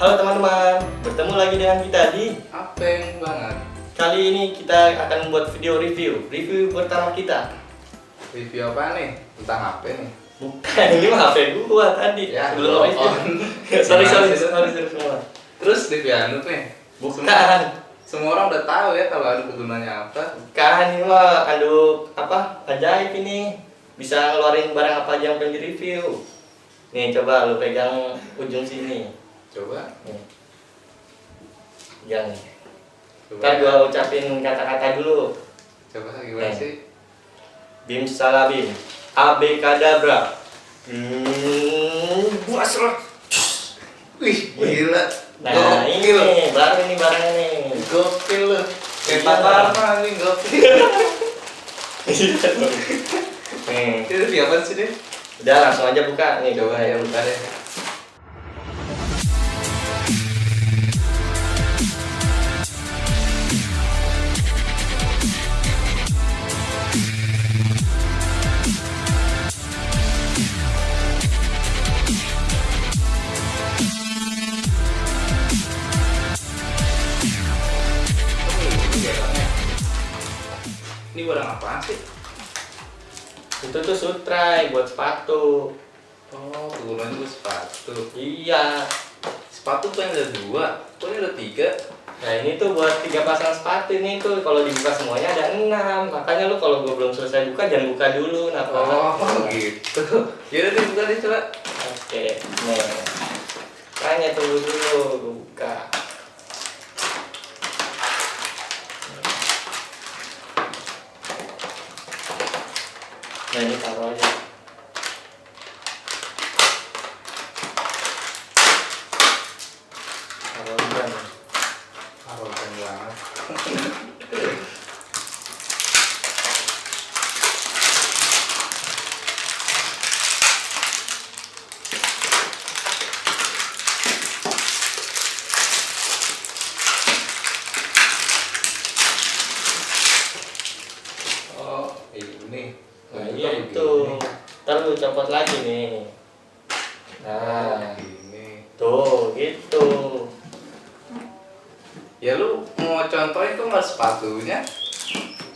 Halo teman-teman, bertemu lagi dengan kita di Apeng banget. Kali ini kita akan membuat video review pertama kita. Review apa nih? Tentang HP nih? Bukan, ini mah HP gua tadi Ya, belum review. sorry semua. Terus review anu nih? Bukan, Semua orang udah tahu ya kalau anu kegunaannya apa. bukan ini mah anduk apa ajaib ini. Bisa ngeluarin barang apa aja yang pengen di-review. Nih coba lu pegang ujung sini. Coba. Nih. Pegang nih. Coba. Ntar gua ucapin kata-kata dulu. Coba gimana Nih. sih? Bim salabim, abekadabra. Buaslah. Wih, gila. Nah Gokil. ini barangnya nih. Gokil lu. Kayak Iya. apa nih gokil. Nih, Itu review apa sih deh? udah langsung aja buka nih Coba ya buka deh. Ini barang apaan sih? Itu tuh sutrai buat sepatu. Oh, kegunaannya buat sepatu. Iya. Sepatu tuh yang ada 2, kok ini ada 3? Nah ini tuh buat 3 pasang sepatu ini tuh kalau dibuka semuanya ada 6. Makanya lu kalau gua belum selesai buka jangan buka dulu. Oh, gitu. Yaudah deh, buka deh coba. Oke, nih. Makanya tunggu dulu gua buka. Nah ini taruh aja. Taruh aja nih. Arogan banget. Oh, ini. Nah iya itu. Ntar lu copot lagi nih. Nah, Ini. tuh gitu. Ya lu mau contohin kok nggak sepatunya?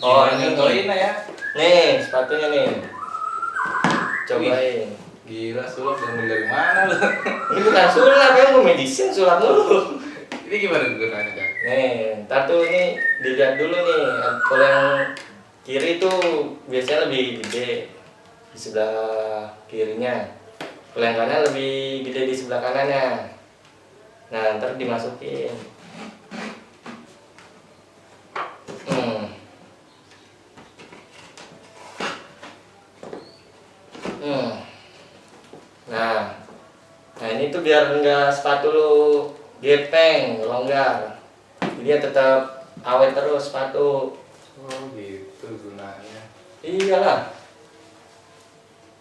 Oh, Gimana ini. contohin ya. Nih sepatunya nih. Cobain. Gila, sulap dari mana lu? Ini bukan sulap ya, mau medicine sulap dulu. Ini gimana gunanya, Kak? Nih, ntar tuh ini dilihat dulu nih. Kalau yang kiri tuh biasanya lebih gede di sebelah kirinya. Kalau yang kanan lebih gede di sebelah kanannya. Nah, ntar dimasukin. Hmm. Hmm. Nah ini tuh biar enggak sepatu lu gepeng, longgar. Jadi ya tetap awet terus sepatu. Oh, gitu gunanya. Iyalah.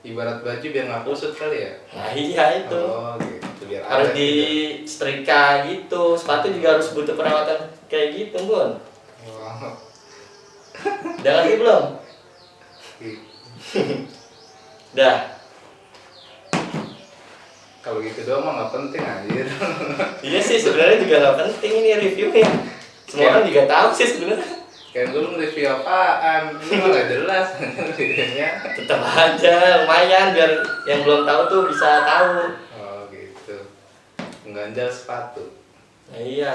Ibarat baju biar nggak kusut kali ya? Nah iya itu. Oh, gitu. Biar Harus awet di juga. setrika gitu. Sepatu juga harus butuh perawatan kayak gitu, Bun. Wow. Udah ngerti belum? Udah. Kalau gitu doang mah nggak penting anjir. Iya sih sebenarnya juga nggak penting ini reviewnya. Semua orang juga tahu sih sebenarnya. Kayak dulu review apaan? Ini mah nggak jelas videonya. Tetap aja lumayan biar yang belum tahu tuh bisa tahu. Oh, gitu. Mengganjal sepatu. Nah, iya.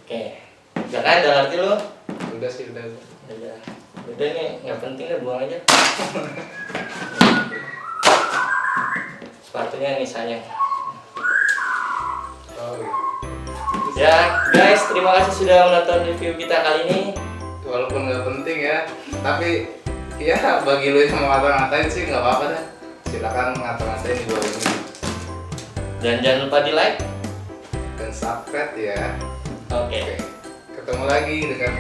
Oke. Udah kan, udah ngerti lo? Udah sih, udah. Udah. Udah nih, nggak penting deh, buang aja. Sepatunya nih sayang. Oh, gitu. Ya, guys, terima kasih sudah menonton review kita kali ini. Walaupun nggak penting ya, tapi ya bagi lu yang mau ngata-ngatain sih nggak apa-apa dah. Silakan ngata-ngatain di bawah ini. Dan jangan lupa di like. Dan subscribe ya. Oke. Ketemu lagi dengan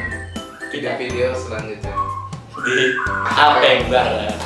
video-video selanjutnya. Di Apeng banget.